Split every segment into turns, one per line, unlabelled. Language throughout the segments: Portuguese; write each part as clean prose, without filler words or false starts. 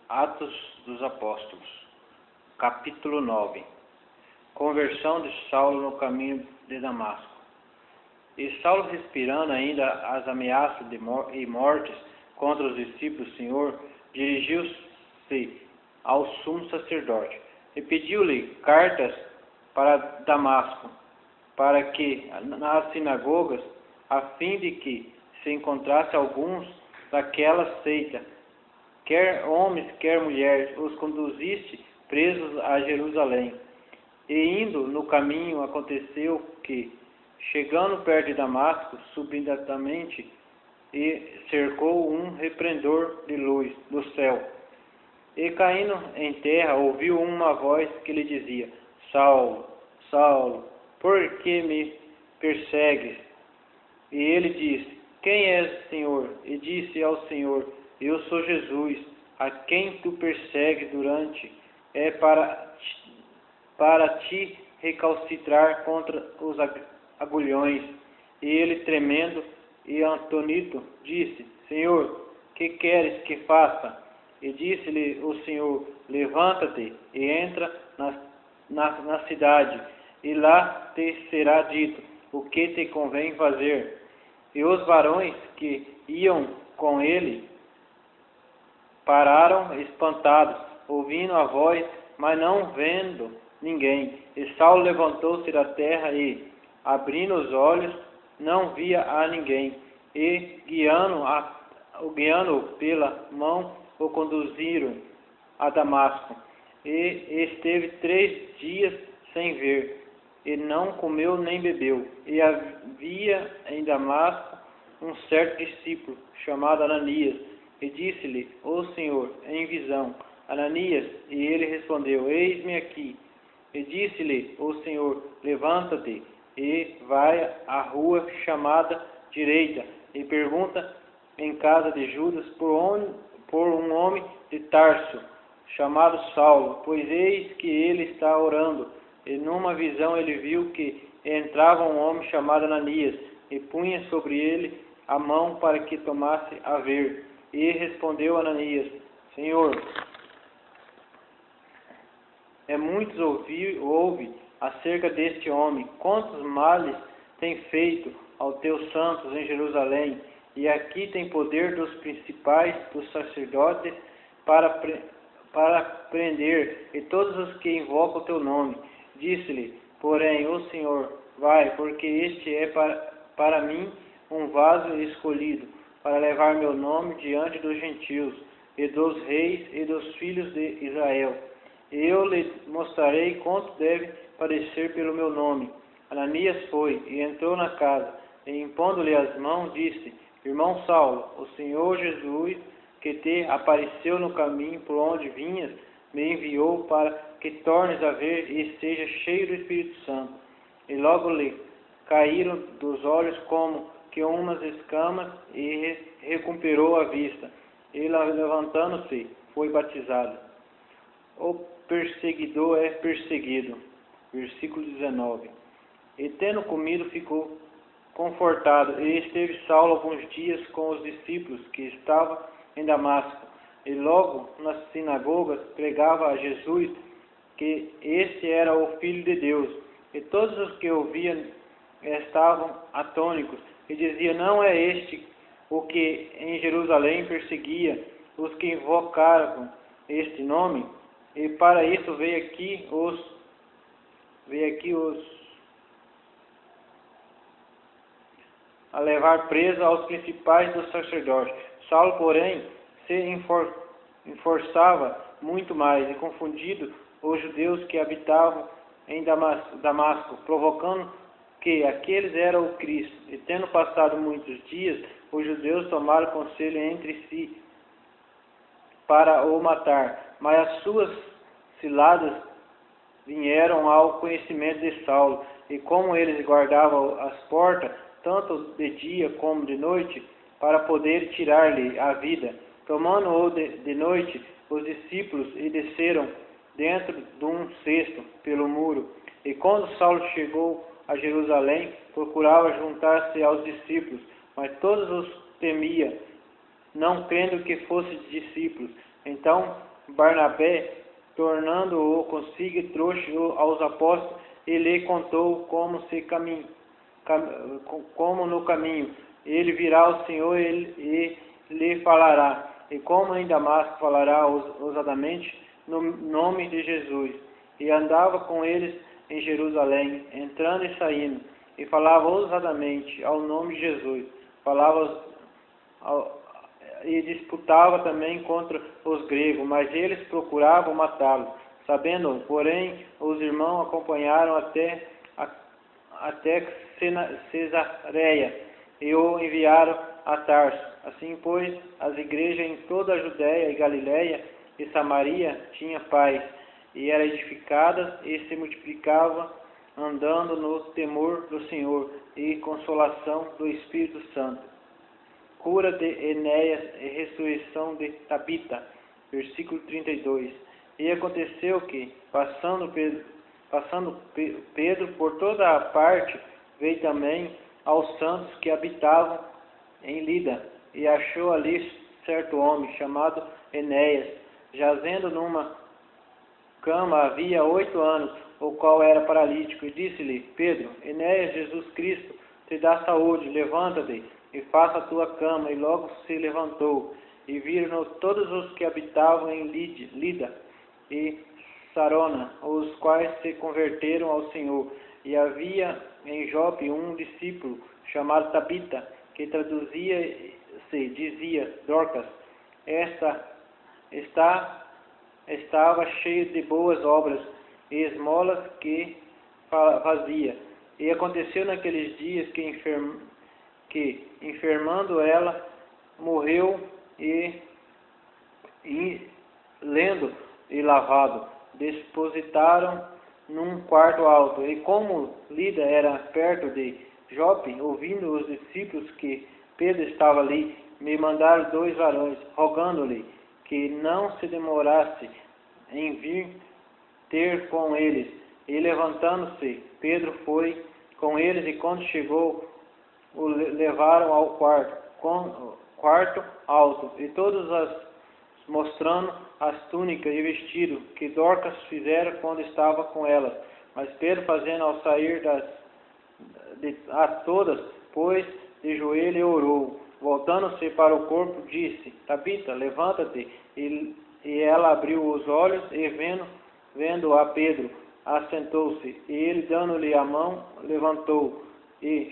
Atos dos Apóstolos, capítulo 9. Conversão de Saulo no caminho de Damasco. E Saulo, respirando ainda as ameaças e mortes contra os discípulos do Senhor, dirigiu-se ao sumo sacerdote e pediu-lhe cartas para Damasco, para que nas sinagogas, a fim de que se encontrasse alguns daquela seita, quer homens, quer mulheres, os conduzisse presos a Jerusalém. E indo no caminho, aconteceu que, chegando perto de Damasco, subitamente e cercou um resplendor de luz do céu. E caindo em terra, ouviu uma voz que lhe dizia: Saulo, Saulo, por que me persegues? E ele disse: Quem és, Senhor? E disse ao Senhor: Eu sou Jesus, a quem tu persegues para te recalcitrar contra os agulhões. E ele, tremendo e atônito, disse: Senhor, que queres que faça? E disse-lhe o Senhor: Levanta-te e entra na cidade, e lá te será dito o que te convém fazer. E os varões que iam com ele pararam espantados, ouvindo a voz, mas não vendo ninguém. E Saulo levantou-se da terra e, abrindo os olhos, não via a ninguém. E, guiando-o pela mão, o conduziram a Damasco. E esteve 3 dias sem ver, e não comeu nem bebeu. E havia em Damasco um certo discípulo, chamado Ananias, e disse-lhe o Senhor em visão: Ananias. E ele respondeu: Eis-me aqui. E disse-lhe o Senhor: Levanta-te e vai à rua chamada Direita, e pergunta em casa de Judas por um homem de Tarso, chamado Saulo, pois eis que ele está orando. E numa visão ele viu que entrava um homem chamado Ananias, e punha sobre ele a mão para que tomasse a ver. E respondeu Ananias: Senhor, muitos ouve acerca deste homem, quantos males tem feito aos teus santos em Jerusalém, e aqui tem poder dos principais dos sacerdotes para prender e todos os que invocam o teu nome. Disse-lhe, porém, o Senhor: vai, porque este é para mim um vaso escolhido, para levar meu nome diante dos gentios, e dos reis e dos filhos de Israel. E eu lhe mostrarei quanto deve padecer pelo meu nome. Ananias foi e entrou na casa, e impondo-lhe as mãos, disse: Irmão Saulo, o Senhor Jesus, que te apareceu no caminho por onde vinhas, me enviou para que tornes a ver e seja cheio do Espírito Santo. E logo lhe caíram dos olhos como que umas escamas, e recuperou a vista. E levantando-se, foi batizado. O perseguidor é perseguido. Versículo 19. E tendo comido, ficou confortado. E esteve Saulo alguns dias com os discípulos que estavam em Damasco. E logo nas sinagogas pregava a Jesus que este era o Filho de Deus. E todos os que ouviam estavam atônicos e diziam: Não é este o que em Jerusalém perseguia os que invocavam este nome? E para isso veio aqui a levar preso aos principais dos sacerdotes. Saulo, porém, se esforçava muito mais, e confundido os judeus que habitavam em Damasco, provocando que aqueles eram o Cristo. E tendo passado muitos dias, os judeus tomaram conselho entre si para o matar. Mas as suas ciladas vieram ao conhecimento de Saulo, e como eles guardavam as portas, tanto de dia como de noite, para poder tirar-lhe a vida, tomando-o de noite, os discípulos e desceram dentro de um cesto pelo muro. E quando Saulo chegou a Jerusalém, procurava juntar-se aos discípulos, mas todos os temia, não crendo que fossem discípulos. Então Barnabé, tornando-o consigo, trouxe aos apóstolos e lhe contou como no caminho ele virá o Senhor e lhe falará, e como em Damasco falará ousadamente no nome de Jesus. E andava com eles em Jerusalém, entrando e saindo, e falava ousadamente ao nome de Jesus. E disputava também contra os gregos, mas eles procuravam matá-lo. Sabendo, porém, os irmãos acompanharam até Cesareia e o enviaram a Tarso. Assim, pois, as igrejas em toda a Judéia e Galiléia e Samaria tinham paz, e eram edificadas e se multiplicavam, andando no temor do Senhor e consolação do Espírito Santo. Cura de Enéas e ressurreição de Tabita. Versículo 32. E aconteceu que, passando Pedro por toda a parte, veio também aos santos que habitavam em Lida, e achou ali certo homem, chamado Enéas, jazendo numa cama havia 8 anos, o qual era paralítico, e disse-lhe: Pedro, Enéas, Jesus Cristo te dá saúde, levanta-te e faça a tua cama. E logo se levantou, e viram todos os que habitavam em Lida e Sarona, os quais se converteram ao Senhor. E havia em Jope um discípulo chamado Tabita, que traduzia-se, dizia Dorcas. Esta estava cheio de boas obras e esmolas que fazia. E aconteceu naqueles dias que enfermando ela, morreu e lendo e lavado, depositaram num quarto alto. E como Lida era perto de Jope, ouvindo os discípulos que Pedro estava ali, me mandaram 2 varões, rogando-lhe que não se demorasse em vir ter com eles. E levantando-se, Pedro foi com eles, e quando chegou, o levaram ao quarto alto, e todos mostrando as túnicas e vestidos que Dorcas fizera quando estava com elas. Mas Pedro, fazendo ao sair a todas, pôs de joelho e orou. Voltando-se para o corpo, disse: Tabita, levanta-te. E ela abriu os olhos, e vendo a Pedro, assentou-se. E ele, dando-lhe a mão, levantou, e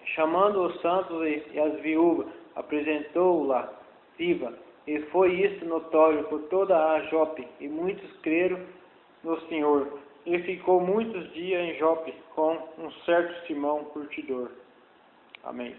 chamando os santos e as viúvas, apresentou-la viva. E foi isto notório por toda a Jope, e muitos creram no Senhor. E ficou muitos dias em Jope com um certo Simão curtidor. Amém.